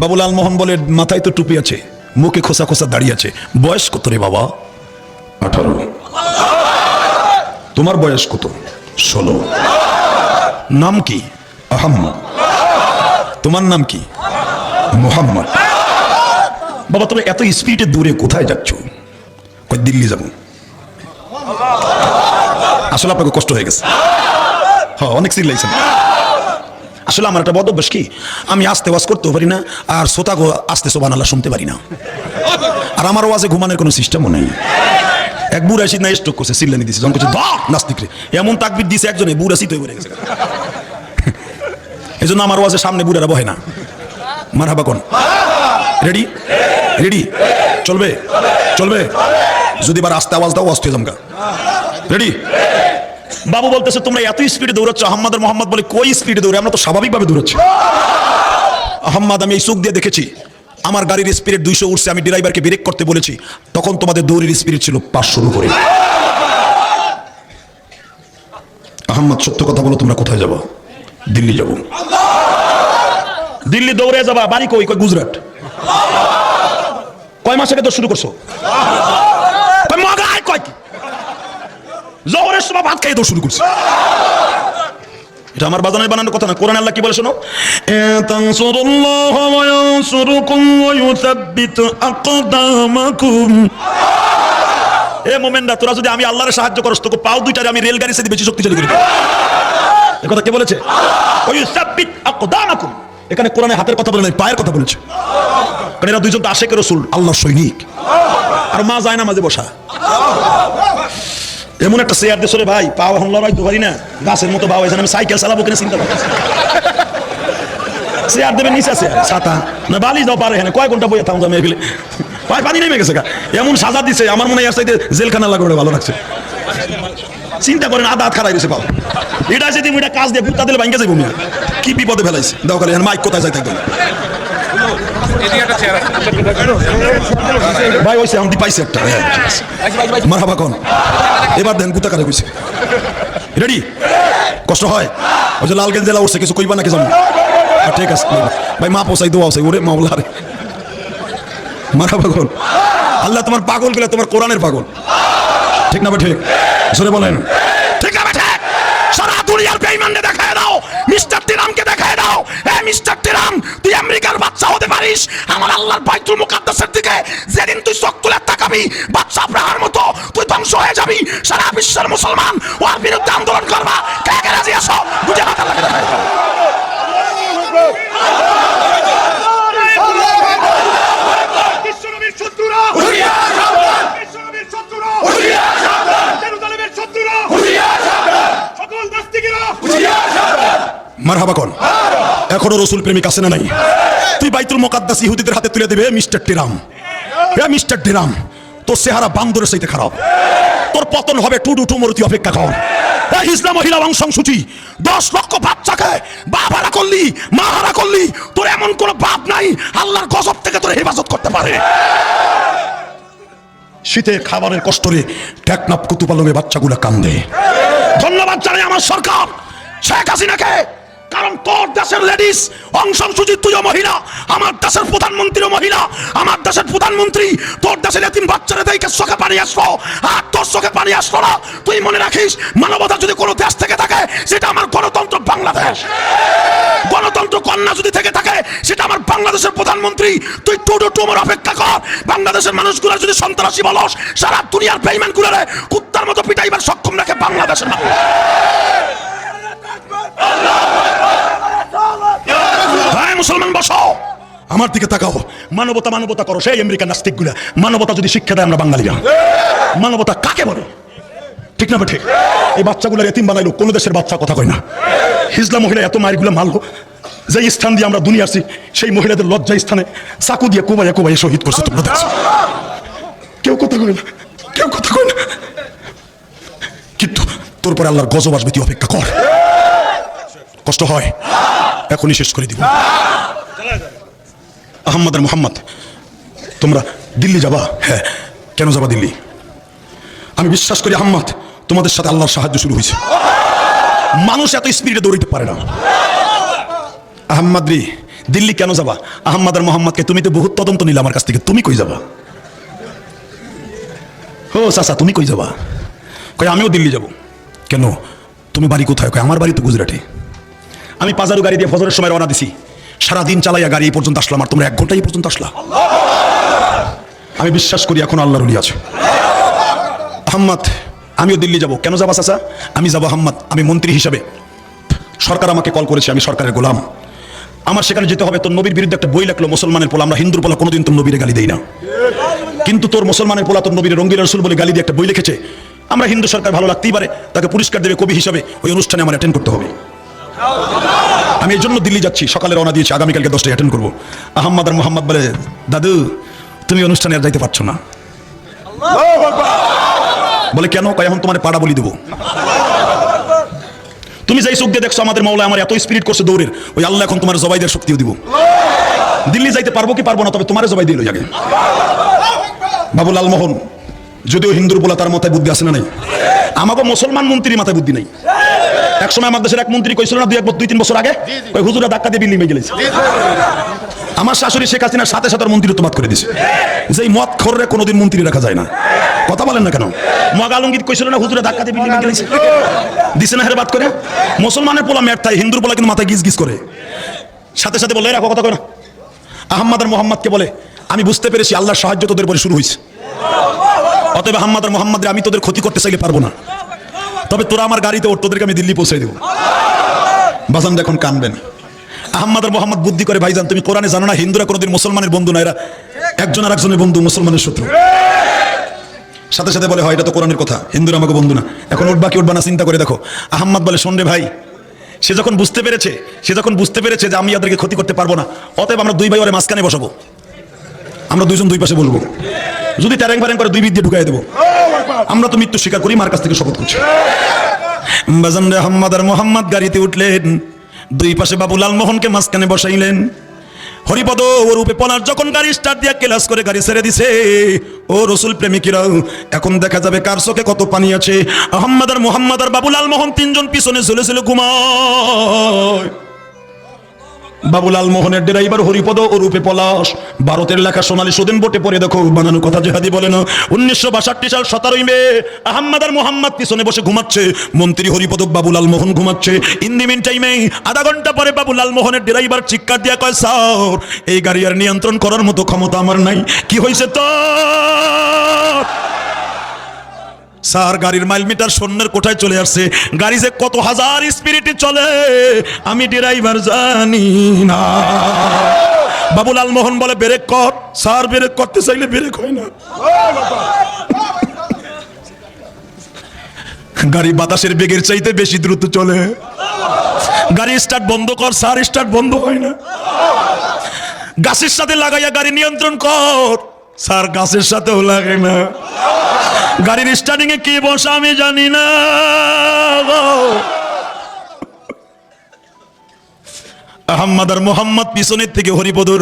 বাবুলাল মোহন বলে, মাথায় তো টুপি আছে, মুখে খোসা খোসা দাঁড়িয়ে আছে, বয়স কত রে বাবা? 18। তোমার বয়স কত? 16। নাম কি? আহম্মদ। তোমার নাম কি? মোহাম্মদ। বাবা তুমি এত স্পিডে দূরে কোথায় যাচ্ছ? কই দিল্লি যাব। আসলে আপনাকে কষ্ট হয়ে গেছে। হ্যাঁ, অনেক চিল্লাইছেন। আসলে আমার একটা বদ অভ্যাস কি, আমি আস্তে ওয়াজ করতেও পারি না, আর শ্রোতাগো আস্তে সুবহানাল্লাহ শুনতে পারি না। আর আমার ওয়াজে ঘুমানোর কোনো সিস্টেমও নেই। এক বুড়া এসে না স্ট্রোক করছে, চিল্লানি দিছে, যখন করছে নাস্তিক রে, এমন তাকবীর দিছে একজনে বুড়া শীত হয়ে পড়ে গেছে। এই জন্য আমার ওয়াজের সামনে বুড়ারা বহে না। মারহাবা কোন? রেডি? রেডি? চলবে? চলবে? যদি বার আস্তে আওয়াজ দাও অস্তে জমকা। রেডি? বাবু বলতেছে, তোমরা এত স্পিডে দৌড়াচ্ছ। আহম্মদ আর মোহাম্মদ বলে, কই স্পিডে দৌড়ে, আমরা তো স্বাভাবিকভাবে দৌড়াচ্ছি। আহম্মদ, আমি এই চোখ দিয়ে দেখেছি, আমার গাড়ির স্পিড 200 উঠছে, আমি ড্রাইভারকে ব্রেক করতে বলেছি, তখন তোমাদের দৌড়ের স্পিড ছিল 500 উপরে। আহম্মদ, সত্য কথা বলো, তোমরা কোথায় যাবো? দিল্লি যাবো। দিল্লি দৌড়ে যাবা? বাড়ি কই? কই গুজরাট। কয় মাস আগে তো শুরু করছো? মগায় কয় কি? জোহরের সময় ভাত খাইয়ে তো শুরু করছে। এটা আমার বাজানের বানানোর কথা না। কোরআন আল্লাহ কি বলে শোনো, তানসুরুল্লাহ ওয়া ইয়ানসুরুকুম ওয়া ইউসাব্বিতু আকদামাকুম। এ মোমেনরা, তোরা যদি আমি আল্লাহর সাহায্য করস, তোকে পাও দুইটারে আমি রেলগাড়ি থেকে বেশি শক্তিশালী করে দেব। এই কথা কে বলেছে? ওয়া ইউসাব্বিতু আকদামাকুম। এখানে কোরআনে হাতের কথা বলে নাই, পায়ের কথা বলেছে। কারণ এরা দুইজন তো আশিক রাসূল, আল্লাহর সৈনিক। আর মা যায় না মাঝে বসা। এমন একটা চেয়ার দেশে রে ভাই, পাও এখন লড়াইতে পারি না, গাছের মতো বাবা। আমি সাইকেল চালাবো কিনা চিন্তা করছি। চেয়ার দেবে নিচে আছে ছাতা না, বালি যাও পারে, হ্যাঁ কয় ঘন্টা বইয়ে থাকুন মেয়ে ফেলে পায়ে পানি নেমে গেছে। এমন সাজা দিছে, আমার মনে হয় জেলখানা লাগবে, ভালো লাগছে। চিন্তা করেন, আধা হাত খারাই রয়েছে পাও। এটা যদি এটা কাজ দিয়ে বুটটা দিলে ভাঙ্গে যাবো। কি বিপদে ফেলাইছে, দাও খালি মাইক কোথায় যাই থাকবে ভাই। ওইসে আমি পাইছি একটা। মারহাবা কোন? এবার দেন গুতা কারে কইছে। রেডি? কষ্ট হয়? ওই যে লালগঞ্জ জেলা উঠছে, কিছু কইবা নাকি জানো? ঠিক আছে ভাই, মা পোসাই দোয়া আছে। ওরে মাওলা রে, মারহাবা কোন? আল্লাহ তোমার পাগল গেলে তোমার কোরআনের পাগল। ঠিক না ভাই? ঠিক জোরে বলেন। ঠিক না ভাই? ঠিক। সারা দুনিয়ার বেঈমানকে দেখায় দাও, মিস্টার টিরামকে দেখায় দাও। এই মিস্টার টিরাম, তুই আমেরিকার বাচ্চা হতে পারিস, আমার আল্লাহর বাইতুল মুকাদ্দাসের দিকে যেদিন তুই চোখ তুলে তাকাবি, বাচ্চা আব্রাহার মতো তুই ধ্বংস হয়ে যাবি। সারা বিশ্বের মুসলমান ওর বিরুদ্ধে আন্দোলন করবা। কে কে রাজি আছো? বুঝে মাথা লাগে দেখায় দাও। বিশ্বনবীর শত্রুরা হুঁশিয়ার, সাবধান! বিশ্বনবীর শত্রুরা হুঁশিয়ার, সাবধান! জেরুজালেমের শত্রুরা হুঁশিয়ার, সাবধান! সকল নাস্তিকেরা হুঁশিয়ার, সাবধান! মারহাবা কোন? এখনো রাসূল প্রেমিক আছে না নাই? তুই বাইতুল মুকাদ্দাস ইহুদিদের হাতে তুলে দিবে মিস্টার টিরাম। মিস্টার ডেরাম, তোর চেহারা বান্দরের চাইতে খারাপ, তোর পতন হবে টুডু টুমরতি, অপেক্ষা কর। ইসলাম মহিলা অংশ সূচি 10 লক্ষ বাচ্চাকে বাপ হারা করলি, মা হারা করলি, তোর এমন কোন বাপ নাই আল্লাহর গজব থেকে তোর হেফাজত করতে পারে। শীতে খাবারের কষ্টরে টেকনাফ কুতুপালংয়ে বাচ্চাগুলো কান্দে। ধন্যবাদ জানাই আমার সরকার শেখ হাসিনাকে, কারণ তোর দেশের লেডিস অংশ সূচি তুইও মহিলা, আমার দেশের প্রধানমন্ত্রীও মহিলা। আমার দেশের প্রধানমন্ত্রী তোর দেশের এতিম বাচ্চারা দেখে চোখে পানি আসলো, আর তোর চোখে পানি আসলো না। তুই মনে রাখিস, মানবতা যদি কোনো দেশ থেকে থাকে সেটা আমার গণতন্ত্র বাংলাদেশ। গণতন্ত্র কন্যা যদি থেকে থাকে সেটা আমার বাংলাদেশের প্রধানমন্ত্রী। তুই টুডু টুমর অপেক্ষা কর। বাংলাদেশের মানুষগুলো যদি সন্ত্রাসী বলস, সারা দুনিয়ার বেঈমান গুলোরে কুত্তার মতো পিটাইবার সক্ষম রাখে বাংলাদেশের মানুষ। মুসলমান বসো, আমার দিকে তাকাও। মানবতা মানবতা করো, সেই আমেরিকান নাস্তিক গুলা। মানবতা যদি শিক্ষা দেয় আমরা বাঙালিরা, মানবতা কাকে বলে? ঠিক না ঠিক? এই বাচ্চাগুলোর এতিম বানাইলো, কোন দেশের বাচ্চা কথা কয় না। হিজলা মহিলা এত মায়েরগুলো মারলো, যে স্থান দিয়ে আমরা দুনিয়া আসছি সেই মহিলাদের লজ্জা স্থানে চাকু দিয়ে কোবাইয়া কোবাইয়া শহীদ করছে। তোমরা দেখছো, কেউ কথা কয় না, কেউ কথা কয় না। কিন্তু তোর পরে আল্লাহর গজব আসবে, তুই অপেক্ষা কর। কষ্ট হয়, এখনই শেষ করে দিব। আহমদ আর মোহাম্মদ, তোমরা দিল্লি যাবা? হ্যাঁ, কেন যাবা দিল্লি? আমি বিশ্বাস করি আহমদ, তোমাদের সাথে আল্লাহর সাহায্য শুরু হয়েছে। মানুষ এত স্পিডে দৌড়াইতে পারে না। আহমদ রে, দিল্লি কেন যাবা? আহমদ আর মোহাম্মদকে তুমি তো বহুত তদন্ত নিলে আমার কাছ থেকে, তুমি কই যাবা? ও চাচা, তুমি কই যাবা? কই আমিও দিল্লি যাব। কেন? তুমি বাড়ি কোথায়? কই আমার বাড়ি তো গুজরাটে। আমি পাজারু গাড়ি দিয়ে ফজরের সময় রওনা দিছি, সারাদিন চালাইয়া গাড়ি এই পর্যন্ত আসলাম, আর তোমরা 1 ঘন্টা এই পর্যন্ত আসলা। আমি বিশ্বাস করি এখন আল্লাহর ওলি আছে। আহমদ, আমিও দিল্লি যাব। কেন যাবা চাচা? আমি যাবো আহমদ, আমি মন্ত্রী হিসাবে। সরকার আমাকে কল করেছে, আমি সরকারের গোলাম, আমার সেখানে যেতে হবে। তোর নবীর বিরুদ্ধে একটা বই লাগলো, মুসলমানের পোলা। আমরা হিন্দুর পোলা কোনোদিন তোর নবীরে গালি দেই না, কিন্তু তোর মুসলমানের পোলা তোর নবীর রঙ্গিলা রসুল বলে গালি দিয়ে একটা বই লিখেছে। আমরা হিন্দু সরকার, ভালো লাগতেই পারে, তাকে পুরস্কার দেবে কবি হিসাবে। ওই অনুষ্ঠানে আমার অ্যাটেন্ড করতে হবে। আমি এই জন্য দিল্লি যাচ্ছি, সকালে রওনা দিয়েছি, আগামীকালকে 10টায় অ্যাটেন্ড করবো। আহমদ আর মোহাম্মদ বলে, দাদু তুমি অনুষ্ঠানে আর যাইতে পারছো না। বলে কেন? কয় এখন তোমার পাড়া বলি দেবো। তুমি যাই চোখ দিয়ে দেখছো আমাদের মাওলা আমার এত স্পিরিট করছে দৌড়ের, ওই আল্লাহ এখন তোমার জবাইদের শক্তিও দিব। দিল্লি যাইতে পারবো কি পারবো না, তবে তোমার জবাই দিল আগে। বাবু লালমোহন যদিও হিন্দুর বলা, তার মাথায় বুদ্ধি আছে না নাই? আমাকে মুসলমান মন্ত্রীর মাথায় বুদ্ধি নাই। একসময় আমার দেশের এক মন্ত্রী কইছিল না, 2-3 বছর আগে, ওই হুজুরা ধাক্কা দিয়ে বিল্ডিং ভেঙে গেছে। আমার শাশুড়ি শেখ হাসিনার সাথে সাথে মন্ত্রী তো বাদ করে দিছে। যে মদ খোররে কোনোদিন মন্ত্রী রাখা যায় না। কথা বলেন না কেন? মগালঙ্গিত কইছিল না, হুজুরা ধাক্কা দিয়ে বিল্ডিং ভেঙে গেছে, দিছে না হেরে বাদ করে। মুসলমানের পোলা মেট থাকে, হিন্দুর পোলা কিন্তু মাথায় গিজ গিজ করে, সাথে সাথে বলে রাখো, কথা কয় না। আহমদ আর মোহাম্মদকে বলে, আমি বুঝতে পেরেছি আল্লাহর সাহায্য তোদের পরে শুরু হয়েছে। অতএব আহমদ আর মোহাম্মদ, আমি তোদের ক্ষতি করতে চাইলে পারবো না, তবে তোরা আমার গাড়িতে ওঠ, তোদেরকে আমি দিল্লি পৌঁছে দেবো। বাজান এখন কানবেন। আহমদ আর মোহাম্মদ বুদ্ধি করে, ভাইজান তুমি কোরআনে জানো না হিন্দুরা কোনোদিন মুসলমানের বন্ধু না, এরা একজন আর একজনের বন্ধু, মুসলমানের শত্রু। সাথে সাথে বলে, হয় এটা তো কোরআনের কথা, হিন্দুরা আমাকে বন্ধু না, এখন উঠবা কি উঠবা না চিন্তা করে দেখো। আহমদ বলে, শোন রে ভাই, সে যখন বুঝতে পেরেছে যে আমি ওদেরকে ক্ষতি করতে পারবো না, অতএব আমরা 2 ভাই ওরে মাঝখানে বসাবো, আমরা 2জন 2 পাশে বলবো, যদি ট্যারেং ফ্যারেং করে 2 বিদ দিয়ে ঢুকাই দেবো। আমরা তো মৃত্যু স্বীকার করি, মার কাছ থেকে শপথ করছি। বাজান রে, আহমদ আর মোহাম্মদ গাড়িতে উঠলেন, 2 পাশে বাবু লালমোহনকে মাঝখানে বসাইলেন। হরিপদ ও রূপে পলাশ যখন গাড়ি স্টার্ট দিয়ে ক্লাস করে গাড়ি ছেড়ে দিছে, ও রসুল প্রেমিকেরা, এখন দেখা যাবে কার চোখে কত পানি আছে। আহমদ আর মোহাম্মদ আর বাবু লালমোহন 3জন পিছনে ঝুলে ঝুলে ঘুমায়। বাবু লালমোহনের ড্রাইভার হরিপদ ও রূপে পলাশ, ভারতের লেখা সোনালী সুদিন বোটে পড়ে দেখো, বানানো কথা জেহাদি বলে না। 1962 সাল 17 মে আহমদ আর মোহাম্মদ পিছনে বসে ঘুমাচ্ছে, মন্ত্রী হরিপদ বাবু লালমোহন ঘুমাচ্ছে। ইন দি মিন টাইমে আধা ঘন্টা পরে বাবু লালমোহনের ড্রাইভার চিৎকার দিয়া কয়, স্যার এই গাড়ি আর নিয়ন্ত্রণ করার মতো ক্ষমতা আমার নাই। কি হয়েছে তো? স্যার গাড়ির মাইল মিটার শূন্যের কোঠায় চলে আসছে, গাড়ি যে কত হাজার স্পিরিটে চলে আমি ড্রাইভার জানি না। বাবু লালমোহন বলে, ব্রেক কর। স্যার ব্রেক করতে চাইলে ব্রেক হয় না, গাড়ি বাতাসের বেগের চাইতে বেশি দ্রুত চলে। গাড়ি স্টার্ট বন্ধ কর। স্যার স্টার্ট বন্ধ হয় না। গাছের সাথে লাগাইয়া গাড়ি নিয়ন্ত্রণ কর। স্যার গাছের সাথেও লাগে না। গাড়ির স্টার্টিং এ কি বসা আমি জানি না। আহম্মদ আর মোহাম্মদ পিছনের থেকে হরিপদর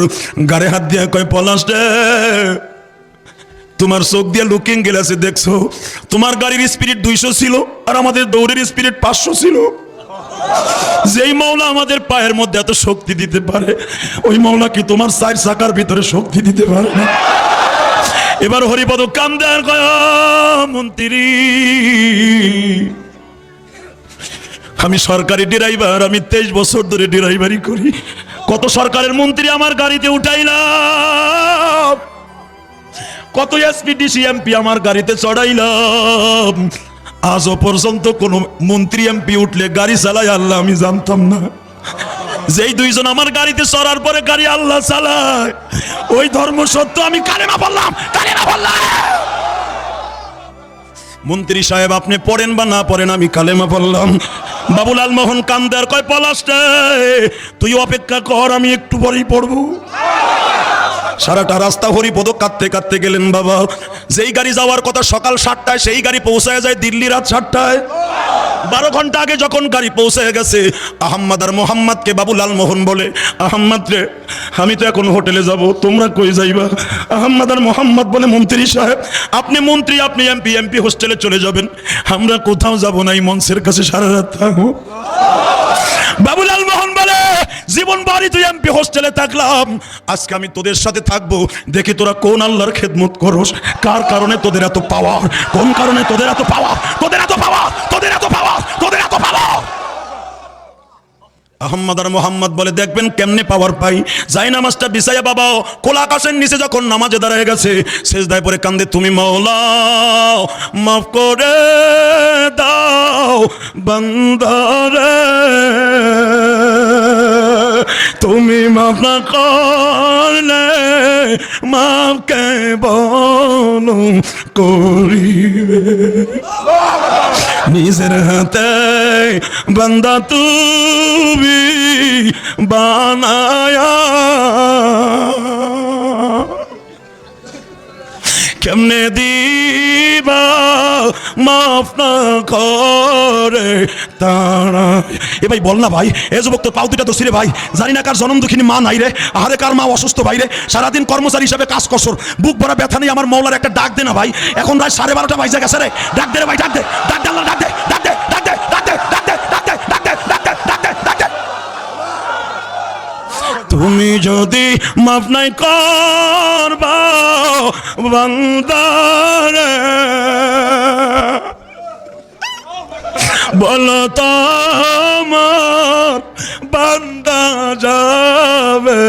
গাড়ি হাত দিয়ে কয়, পলাশ রে, তোমার চোখ দিয়ে লুকিং গ্লাসে দেখছো তোমার গাড়ির স্পিরিট 200 ছিল আর আমাদের দৌড়ের স্পিরিট 500 ছিল। যেই মাওলা আমাদের পায়ের মধ্যে এত শক্তি দিতে পারে, ওই মাওলা কি তোমার 4 চাকার ভিতরে শক্তি দিতে পারে না? এবার হরিপদ কান্দে আর কয়, মন্ত্রী, আমি সরকারি ড্রাইভার, আমি 23 বছর ধরে ড্রাইভারি করি, কত সরকারের মন্ত্রী আমার গাড়িতে উঠাইলাম, কত এসপিডিসি এমপি আমার গাড়িতে চড়াইলাম, আজও পর্যন্ত কোন মন্ত্রী এমপি উঠলে গাড়ি চালায় আল্লাহ আমি জানতাম না। যেই দুইজন আমার গাড়িতে চড়ার পরে গাড়ি আল্লাহ চালায়, ওই ধর্ম সত্য আমি কালেমা বললাম, কালেমা বললাম। মন্ত্রী সাহেব আপনি পড়েন বা না পড়েন, আমি কালেমা বললাম। বাবুলাল মোহন কান্দার কয়, পলাশ রে, তুই অপেক্ষা কর, আমি একটু পরেই পড়বো। সারাটা রাস্তা হরিপদ কাঁদতে কাঁদতে গেলেন। বাবা, যেই গাড়ি যাওয়ার কথা সকাল 7টায়, সেই গাড়ি পৌঁছায় যায় দিল্লি রাত 7টায়। 12 ঘন্টা আগে যখন গাড়ি পৌঁছে গেছে, আহম্মদ আর মোহাম্মদকে বাবুলাল মোহন বলে, আহম্মদ রে, আমি তো এখন হোটেলে যাব, তোমরা কই যাইবা? আহম্মদ আর মোহাম্মদ বলে, মন্ত্রী সাহেব, আপনি মন্ত্রী, আপনি এমপি, এমপি হোস্টেলে চলে যাবেন, আমরা কোথাও যাব না, এই মঞ্চের কাছে সারা রাত থাকবো। বাবুলাল মোহন বলে, জীবন বাড়ি তুই এমপি হোস্টেলে থাকলাম, আজকে আমি তোদের সাথে থাকবো, দেখি তোরা কোন আল্লাহর খেদমত করস, কার কারণে তোদের এত পাওয়ার, কোন কারণে তোদের এত পাওয়ার, তোদের এত পাওয়ার, তোদের এত পাওয়ার, তোদের এত পাওয়ার। আহম্মদ আর মোহাম্মদ বলে, দেখবেন কেমনে পাওয়ার পাই। যাই নামাজটা বিছাইয়া বাবা খোলা আকাশের নিচে যখন নামাজে দাঁড়ায় গেছে, সেজদায় পরে কান্দে, তুমি মাওলা মাফ করে দাও বান্দারে, তুমি মাফ না করলে মাফ কে বলো করিবে। নিজের হাতে বান্দা তুমি বানায়া, কেমনে দিবা মাফ না করে তারা। এ ভাই বল না ভাই, এ যুবক তো পাও দুটা তো ছিঁড়ে ভাই, জানি না কার জনম দুঃখিনী মা নাই রে, আহারে কার মা অসুস্থ ভাই রে, সারাদিন কর্মচারী হিসাবে কাজ করছর, বুক ভরা ব্যথা নেই, আমার মৌলার একটা ডাক দে না ভাই, এখন রাত 12:30 বাজে গেছে রে, ডাক দে রে ভাই, ডাক দে, ডাক দে, আল্লাহ ডাক দে, ডাক দে, ডাক দে, ডাক দে, ডাক দে, ডাক দে, ডাক দে, ডাক দে, ডাক দে, ডাক দে। তুমি যদি মাফ নাই করবা বান্দারে, বলো তো আমার বান্দা যাবে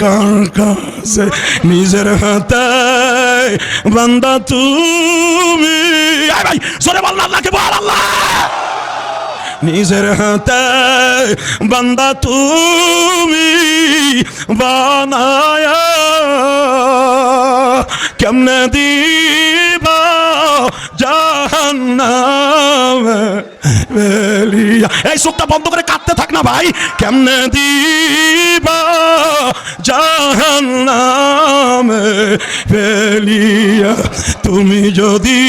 কার কাছে? নিজের হাতে বান্দা তুমি, ভাই জোরে বল, আল্লাহকে বল, আল্লাহ। নিজের হাতে বান্দা তুমি বানায়া, কেমনে দিবা জাহান্নামে বেলিয়া। এই চোখটা বন্ধ করে কাঁদতে থাক না ভাই, কেমনে দিবা জাহান্নামে বেলিয়া, তুমি যদি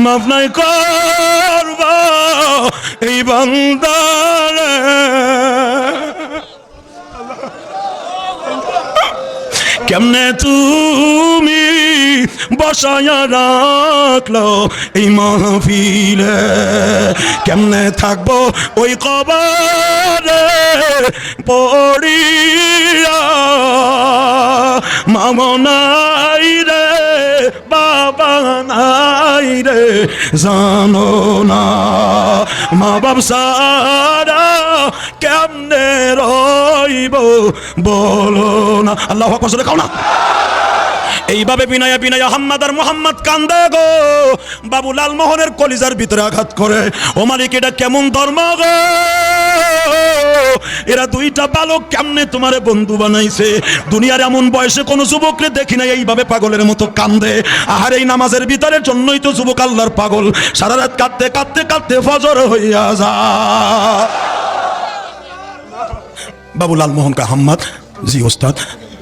মাফ নাই করবা এই বান্দারে, কেমনে তুমি বসায়া রাখলো এই মাহফিলে, কেমনে থাকবো ওই কবরে পড়িয়া, মামা নাই রে বাবা নাই রে, জানো না মা বাপ সারা কেমনে রইব বলো না। আল্লাহু আকবার বলে কাও না। এইভাবে বিনায়া বিনায়া আহম্মদ আর মোহাম্মদ কান্দে গো, বাবুলাল মোহনের কলিজার ভিতরে আঘাত করে, ও মালিক এটা কেমন ধর্ম গো, এরা দুইটা বালক কেমনে তোমারে বন্ধু বানাইছে, দুনিয়ার এমন বয়সে কোনো যুবকরে দেখি না এইভাবে পাগলের মতো কান্দে। আর এই নামাজের ভিতরে জন্যই তো যুবক আল্লাহর পাগল, সারা রাত কাঁদতে কাঁদতে কাঁদতে ফজর হইয়া যায়। বাবুলাল মোহন কা আহম্মদ জি ওস্তাদ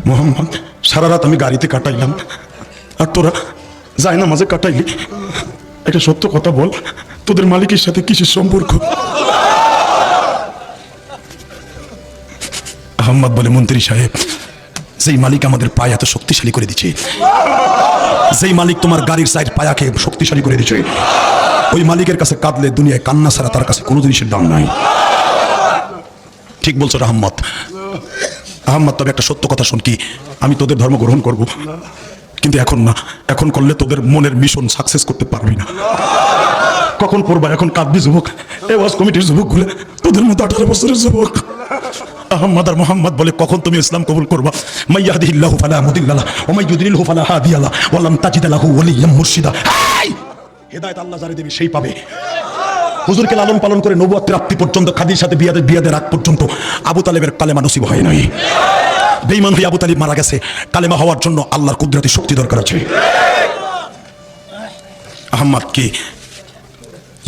মোহাম্মদ সারা রাত আমি গাড়িতে কাটাইলাম, আর তোরা যায় না মাঝে কাটাইলি। একটা সত্য কথা বল, তোদের মালিকের সাথে কিসের সম্পর্ক? আহম্মদ বলে, মন্ত্রী সাহেব, যেই মালিক আমাদের পায়ে এত শক্তিশালী করে দিচ্ছে, যেই মালিক তোমার গাড়ির সাইড পায়াকে শক্তিশালী করে দিচ্ছে, ওই মালিকের কাছে কাঁদলে দুনিয়ায় কান্না ছাড়া তার কাছে কোনো জিনিসের দাম নাই। ঠিক বলছো আহম্মদ। আহম্মদ, তবে একটা সত্য কথা শোন, কি আমি তোদের ধর্ম গ্রহণ করব, কিন্তু এখন না। এখন করলে তোদের মনের মিশন সাকসেস করতে পারবি না। কখন করবা? এখন কাঁদবি যুবক। এ ওয়াজ কমিটির যুবক গুলো, তোদের মতো 18 বছরের যুবক। আহম্মদ আর মোহাম্মদ বলে, কখন তুমি ইসলাম কবুল করবা? মাই ইয়াহদিহিল্লাহু ফালা মুদিল্লা লাহু ওয়া মাই ইউদ্লিলহু ফালা হাদিয়া লাহু ওয়া লাম তাজিদ লাহু ওয়ালিয়্যাম মুরশিদা। হেদায়েত আল্লাহ যারে দেবে সেই পাবে। হুজুরকে লালন পালন করে নবুয়ত প্রাপ্তি পর্যন্ত, খাদির সাথে বিয়াদের আগ পর্যন্ত আবু তালেবের কালেমা নসিব হয় নাই। বেঈমান হয়ে আবু তালিব মারা গেছে। কালেমা হওয়ার জন্য আল্লাহর কুদরতি শক্তি দরকার আছে। আহম্মদকে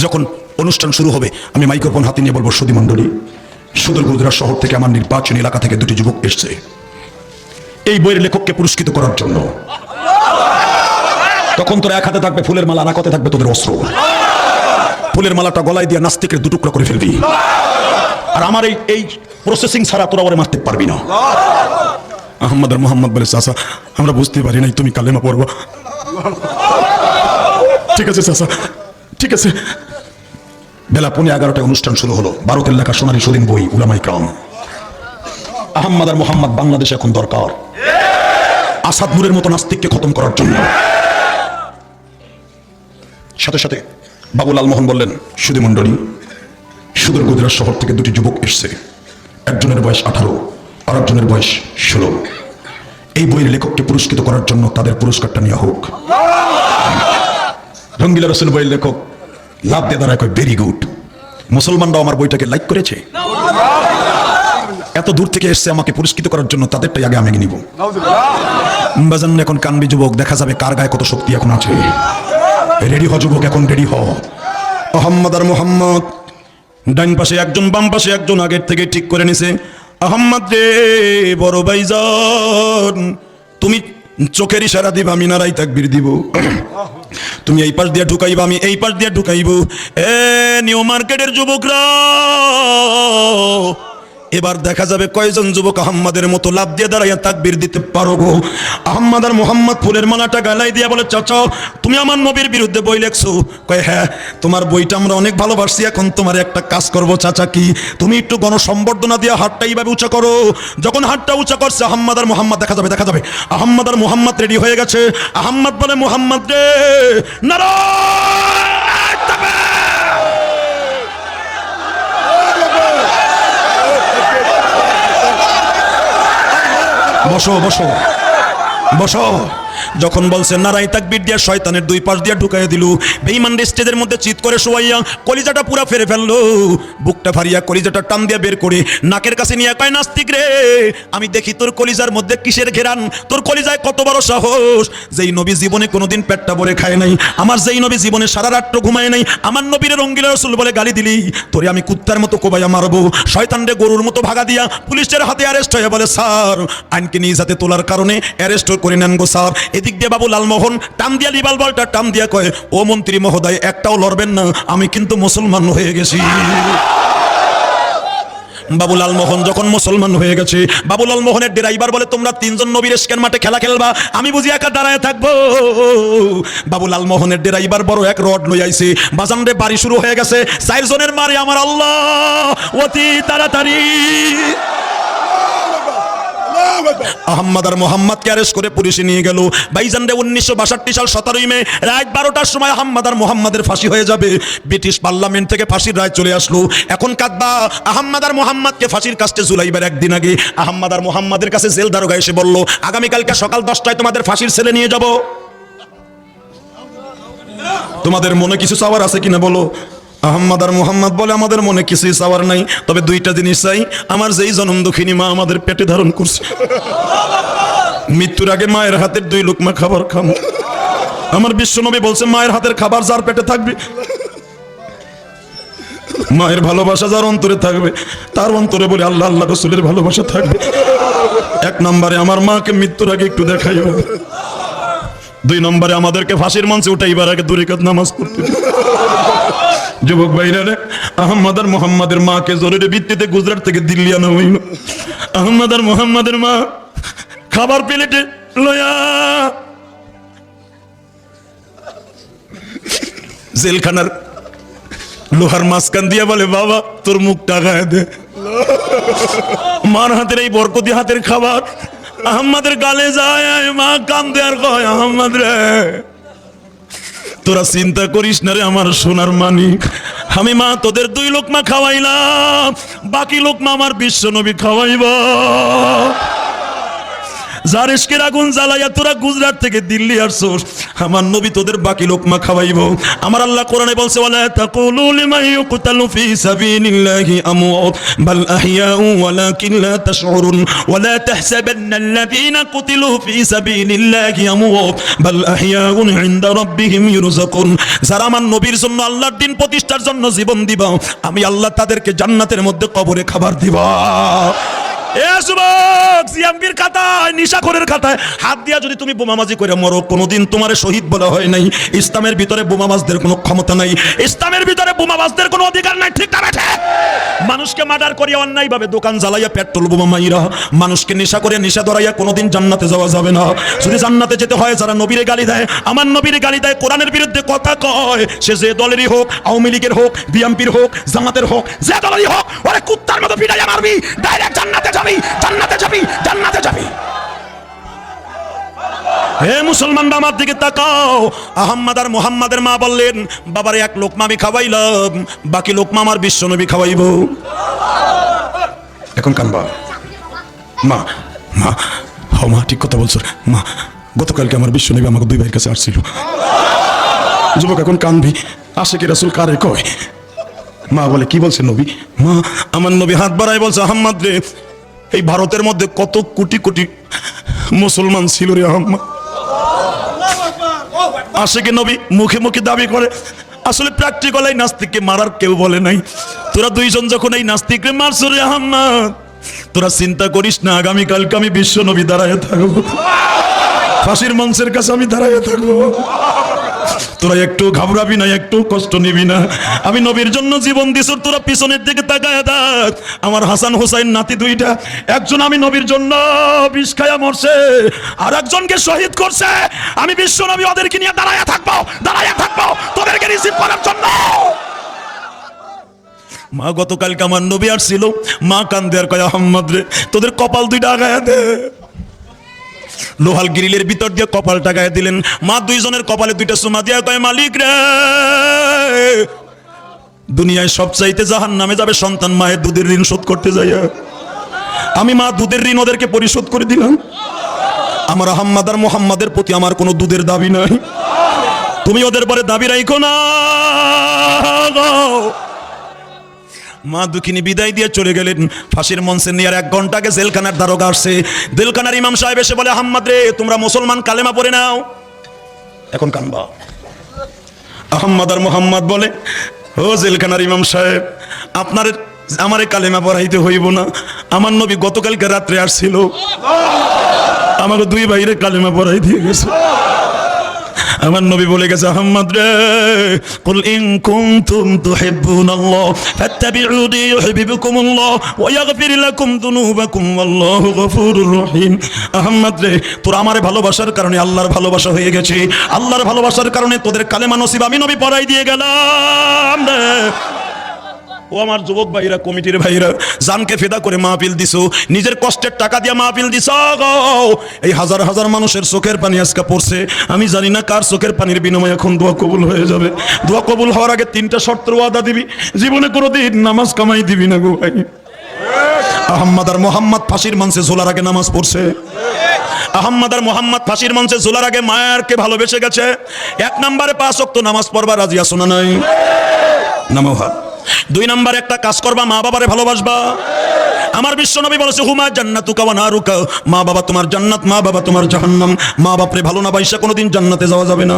যখন অনুষ্ঠান শুরু হবে, আমি মাইক্রোফোন হাতে নিয়ে বলবো, সুধী মণ্ডলী, সুদূর গুজরাট শহর থেকে আমার নির্বাচনী এলাকা থেকে দুটি যুবক এসছে এই বইয়ের লেখককে পুরস্কৃত করার জন্য। তখন তোর এক হাতে থাকবে ফুলের মালা, আর এক হাতে থাকবে তোদের অস্ত্র। ফুলের মালাটা গলায় দিয়ে নাস্তিকের দুটুকরা করে ফেলবি, আর আমার এই প্রসেসিং ছাড়া তোরা ওরে মারতে পারবি না। আহম্মদ আর মোহাম্মদ বলে, চাচা আমরা বুঝতে পারি নাই তুমি কালেমা পড়বা। ঠিক আছে চাচা, ঠিক আছে। বেলা 11:15 অনুষ্ঠান শুরু হলো। ভারতের লেখা সোনালী সুদিন বই উলামায়ে কেরাম। আহম্মদ আর মোহাম্মদ বাংলাদেশে এখন দরকার আসাদ নূরের মতো নাস্তিককে খতম করার জন্য। সাথে সাথে বাবু লালমোহন বললেন, সুধী মণ্ডলী, সুদূর গুজরাট শহর থেকে দুটি যুবক এসছে। একজনের বয়স 18 আর একজনের বয়স 16। এই বইয়ের লেখককে পুরস্কৃত করার জন্য তাদের পুরস্কারটা নেওয়া হোক। রঙ্গিলা রসুল বইয়ের লেখক লাভ দিয়ে দাঁড়ায়, কয় ভেরি গুড। মুসলমানরাও আমার বইটাকে লাইক করেছে, এত দূর থেকে এসছে আমাকে পুরস্কৃত করার জন্য, তাদেরটাই আগে আমি নিব। বাজান, এখন কানবি যুবক, দেখা যাবে কার গায়ে কত শক্তি এখন আছে। রেডি হ যুবক, এখন রেডি হ। আহম্মদ আর মোহাম্মদ ডাইন পাশে একজন, বাম পাশে একজন আগের থেকে ঠিক করে নিছে। আহম্মদ রে বড় ভাইজান, তুমি চোখের ইশারা দিবা, আমি নারাই তাকবীর দিব। তুমি এই পাশ দিয়ে ঢুকাইবা, আমি এই পাশ দিয়ে ঢুকাইব। এ নিউ মার্কেটের যুবকরা, এবার দেখা যাবে কয়জন যুবক আহম্মদের মতো লাভ দিয়ে দাঁড়াইয়া তাকবীর দিতে পারো গো। আহম্মদ আর মোহাম্মদ ফুলের মালাটা গালাই দিয়া বলে, চাচা তুমি আমার নবীর বিরুদ্ধে বই লেখছো? কয় হ্যাঁ, তোমার বইটা আমরা অনেক ভালোবাসি। এখন তোমার একটা কাজ করবো চাচা। কি? তুমি একটু গণসম্বর্ধনা দিয়া হাতটা এইভাবে উঁচা করো। যখন হাতটা উঁচা করছে আহম্মদ আর মোহাম্মদ, দেখা যাবে আহম্মদ আর মোহাম্মদ রেডি হয়ে গেছে। আহম্মদ বলে, মোহাম্মদ রে নারায়ে তাকবীর। বসো বসো বসো। যখন বলছে নারায়ে তাকবীর দিয়া শয়তানের দুই পাশ দিয়া ঢুকাইয়া দিল। বেঈমান স্টেজের মধ্যে চিৎ করে শোয়াইয়া কলিজাটা পুরা ফেরে ফেললো। বুকটা ফারিয়া কলিজাটা টান দিয়া বের করে নাকের কাছে নিয়ে কয়, নাস্তিক রে, আমি দেখি তোর কলিজার মধ্যে কিসের ঘেরান, তোর কলিজায় কত বড় সাহস। যেই নবী জীবনে কোনোদিন পেটটা ভরে খায় নাই, আমার যেই নবী জীবনে সারা রাত্র ঘুমায় নাই, আমার নবীর রঙ্গিলা রসুল বলে গালি দিলি, তোরে আমি কুত্তার মতো কোবাইয়া মারবো। শয়তান রে গরুর মতো ভাগা দিয়া পুলিশের হাতে অ্যারেস্ট হয়ে বলে, স্যার আইনকে নিজ হাতে তোলার কারণে অ্যারেস্ট করে নেন গো স্যার। এদিক দিয়ে বাবু লালমোহন টান দিয়া লিবাল বলটা টান দিয়া কয়, ও মন্ত্রী মহোদয়, একটাও লড়বেন না, আমি কিন্তু মুসলমান হয়ে গেছি। বাবু লালমোহন যখন মুসলমান হয়ে গেছে, বাবু লালমোহনের ড্রাইভার বলে, তোমরা তিনজন নবীর স্ক্যান মাঠে খেলা খেলবা, আমি বুঝি একা দাঁড়ায় থাকবো। বাবু লালমোহনের ড্রাইভার বড় এক রড লই আইছে। বাজান রে বাড়ি শুরু হয়ে গেছে। 4 জনের মারে আমার আল্লাহ অতি তাড়াতাড়ি। আহম্মদ আর মোহাম্মদকে অ্যারেস্ট করে পুলিশে নিয়ে গেল। ভাইজান রে 1962 সাল 17 মে রাত 12টার সময় আহম্মদ আর মোহাম্মদের ফাঁসি হয়ে যাবে। ব্রিটিশ পার্লামেন্ট থেকে ফাঁসির রায় চলে আসলো। এখন কাঁদবা আহম্মদ আর মোহাম্মদকে ফাঁসির কাস্টে ঝুলাইবার একদিন আগে আহম্মদ আর মোহাম্মদের কাছে জেল দারোগা এসে বলল, আগামীকালকে সকাল 10টায় তোমাদের ফাঁসির সেলে নিয়ে যাব। তোমাদের মনে কিছু চাওয়ার আছে কিনা বলো। আহম্মদ আর মোহাম্মদ বলে, আমাদের মনে কিছুই চাওয়ার নাই, তবে দুইটা জিনিস চাই। আমার যেই জনম দুঃখিনী মা আমাদের পেটে ধারণ করছে, মৃত্যুর আগে মায়ের হাতের 2 লুকমা খাবার খাবো। আমার বিশ্বনবী বলছে, মায়ের হাতের খাবার যার পেটে থাকবে মায়ের ভালোবাসা যার অন্তরে থাকবে তার অন্তরে বলে আল্লাহ আল্লাহ রসুলের ভালোবাসা থাকবে। এক নম্বরে আমার মাকে মৃত্যুর আগে একটু দেখাইও। দুই নম্বরে আমাদেরকে ফাঁসির মঞ্চে উঠাইবার আগে দুই রাকাত নামাজ পড়তে দিও। যুবক ভাইরা রে, আহমদ আর মোহাম্মদের মাকে জরুরি ভিত্তিতে গুজরাট থেকে দিল্লি আনা হইল। আহমদ আর মোহাম্মদের মা খাবার প্লেটে লয়া জেলখানার লোহার মাঝখান দিয়া বলে, বাবা তোর মুখ টাকায় দে। মার হাতের এই বরকতি হাতের খাবার আহম্মদের গালে যায়, মা কান্দে আর কয়, আহম্মদ রে তোরা চিন্তা করিস না রে আমার সোনার মানিক, আমি মা তোদের 2 লোকমা খাওয়াইলাম, বাকি লোকমা আমার বিশ্ব নবী খাওয়াইব। যার ইশকের আগুন জ্বালাইয়া তোরা গুজরাট থেকে দিল্লি আসছোস, আমার নবী তোদের বাকি লোকমা খাওয়াইব। আমার আল্লাহ কোরআনে বলছে, ওয়ালা তাকুলু লিমান ইউকতালু ফি সাবিলিল্লাহি আমওয়াত বাল আহইয়াউ ওয়ালাকিন লা তাশউরুন ওয়ালা তাহসাবান্নাল্লাযীনা কুতিলু ফি সাবিলিল্লাহি আমওয়াত বাল আহইয়াউ ইনদা রাব্বিহিম ইরযাকুন। যারা আমার নবীর জন্য আল্লাহর দ্বীন প্রতিষ্ঠার জন্য জীবন দিবা, আমি আল্লাহ তাদেরকে জান্নাতের মধ্যে কবরে খাবার দিব। সিয়ামবির খাতায়, নিশাখোরের খাতায় হাত দিয়া যদি তুমি বোমাবাজি করে মরো, কোনোদিন তোমার শহীদ বলা হয় নাই। ইসলামের ভিতরে বোমাবাজদের কোনো ক্ষমতা নাই, ইসলামের ভিতরে বোমাবাজদের কোনো অধিকার নাই। ঠিক না বেঠে? মানুষকে মার্ডার করিয়া অন্যায় ভাবে দোকান জ্বালাইয়া পেট্রোল বোমা মাইরা মানুষকে নেশা করে নেশা ধরাইয়া কোনোদিন জান্নাতে যাওয়া যাবে না। যদি জান্নাতে যেতে হয়, যারা নবীরে গালি দেয়, আমার নবীরে গালি দেয়, কোরআনের বিরুদ্ধে কথা কয়, সে যে দলেরই হোক, আওয়ামী লীগের হোক, বিএনপির হোক, জামাতের হোক, যে দলেরই হোক, ওরে কুত্তার মতো পিটাইয়া মারবি, ডাইরেক্ট জান্নাতে যাবি, জান্নাতে যাবি, জান্নাতে যাবি। হে মুসলমানরা আমার দিকে তাকাও। আহমদ আর মোহাম্মদের মা বললেন, বাবার 1 লোকমা আমি খাওয়াইলাম, বাকি লোকমা আমার বিশ্ব নবী খাওয়াইব। এখন কানবা মা, মা হ মা, ঠিক কথা বলছো মা। গতকালকে আমার বিশ্ব নবী আমাকে 2 ভাইয়ের কাছে আসছিল। যুবক এখন কানবি, আশিকি রাসূল কারে কয়? মা বলে, কি বলছে নবী? মা, আমার নবী হাত বাড়ায় বলছে, আহমদ রে, এই ভারতের মধ্যে কত কোটি কোটি মুসলমান ছিল রে আহমদ। আশিকি নবী মুখে মুখে দাবি করে, আসলে প্র্যাকটিক্যাল এই নাস্তিককে মারার কেউ বলে নাই। তোরা 2 জন যখন এই নাস্তিককে মারছ রে আহমদ, তোরা চিন্তা করিস না, আগামীকালকে আমি বিশ্ব নবী দাঁড়ায় থাকবো, ফাঁসির মঞ্চের কাছে আমি দাঁড়ায় থাকবো। তোরা একটু ঘাবড়াবি না, একটু কষ্ট নিবি না। আমি নবীর জন্য জীবন দিছ, তোরা পিছনের দিকে তাকায় দেখ। আমার হাসান হোসাইন নাতি 2টা, একজন আমি নবীর জন্য বিষ খায়া মরছে, আর একজনকে শহীদ করছে। আমি বিশ্ব নবী ওদেরকে নিয়ে দাঁড়ায় থাকবো, দাঁড়ায় থাকবো তোদেরকে রিসিভ করার জন্য। মা গতকালকে আমার নবী আসছিল, মা কান্দে আর কয়, আহমদ রে, তোদের কপাল 2টা আগায়া দে। লোহাল গ্রিলের ভিতর দিয়ে কপালটা গায়ে দিলেন। মা 2 জনের কপালে 2টা চুমা দিয়া কয়, মালিক রে, দুনিয়ায় সবচাইতে জাহান্নামে যাবে সন্তান মায়ের দুধের ঋণ শোধ করতে যাইয়া। আমি মা দুধের ঋণ ওদেরকে পরিশোধ করে দিলাম। আমার আহমদ আর মোহাম্মদের প্রতি আমার কোনো দুধের দাবি নাই, তুমি ওদের পরে দাবি রাখো না। মা দুঃখিনী বিদায় দিয়ে চলে গেলেন। ফাঁসির মঞ্চে নিয়ে 1 ঘন্টা আগে জেলখানার দারোগা আসছে। জেলখানার ইমাম সাহেব এসে বলে, আহমদ রে, তোমরা মুসলমান, কালেমা পড়ে নাও। এখন কানবা। আহমদ আর মোহাম্মদ বলে, ও জেলখানার ইমাম সাহেব, আপনার আমারে কালেমা পড়াইতে হইব না। আমার নবী গতকালকে রাত্রে আসছিল, আমাকে 2 ভাইরে কালেমা পড়াই দিয়ে গেছে। আমার নবী বলে গেছে, আহমদ রে, কুল ইন কুনতুম তুহিব্বুনাল্লাহ ফাত্তাবিউনি ইউহিব্বুকুমুল্লাহ ওয়া ইয়াগফির লাকুম যুনুবাকুম ওয়াল্লাহু গফুরুর রহিম। আহমদ রে, তোরা আমারে ভালোবাসার কারণে আল্লাহর ভালোবাসা হয়ে গেছে। আল্লাহর ভালোবাসার কারণে তোদের কালেমা নসিব আমি নবী পড়াই দিয়ে গেলাম রে। ও আমার যুবক ভাইরা, কমিটির ভাইরা, জানকে ফেদা করে মাহফিল দিছো, নিজের কষ্টের টাকা দিয়ে মাহফিল দিছো। এই হাজার হাজার মানুষের চোখের পানি আজকে পড়ছে। আমি জানি না কার চোখের পানির বিনিময়ে এখন দোয়া কবুল হয়ে যাবে। দোয়া কবুল হওয়ার আগে 3টা শর্তের ওয়াদা দিবি, জীবনে কোনোদিন নামাজ কামাই দিবি না গো ভাই। আহমদ আর মোহাম্মদ ফাঁসির মঞ্চে ঝোলার আগে নামাজ পড়ছে। আহমদ আর মোহাম্মদ ফাঁসির মঞ্চে ঝোলার আগে মায়ারকে ভালোবেসে গেছে। 1 নম্বরে 5 ওয়াক্ত নামাজ পড়বা রাজি আছো না নাই? নামো হাত। 2 নম্বরে একটা কাজ করবা, মা বাবারে ভালোবাসবা। আমার বিশ্ব নবী বলেছে, হুমা জান্নাতুকা ওয়া নারুকা, মা বাবা তোমার জান্নাত, মা বাবা তোমার জাহান্নাম। মা বাপরে ভালো না বাইসা কোনোদিন জান্নাতে যাওয়া যাবে না।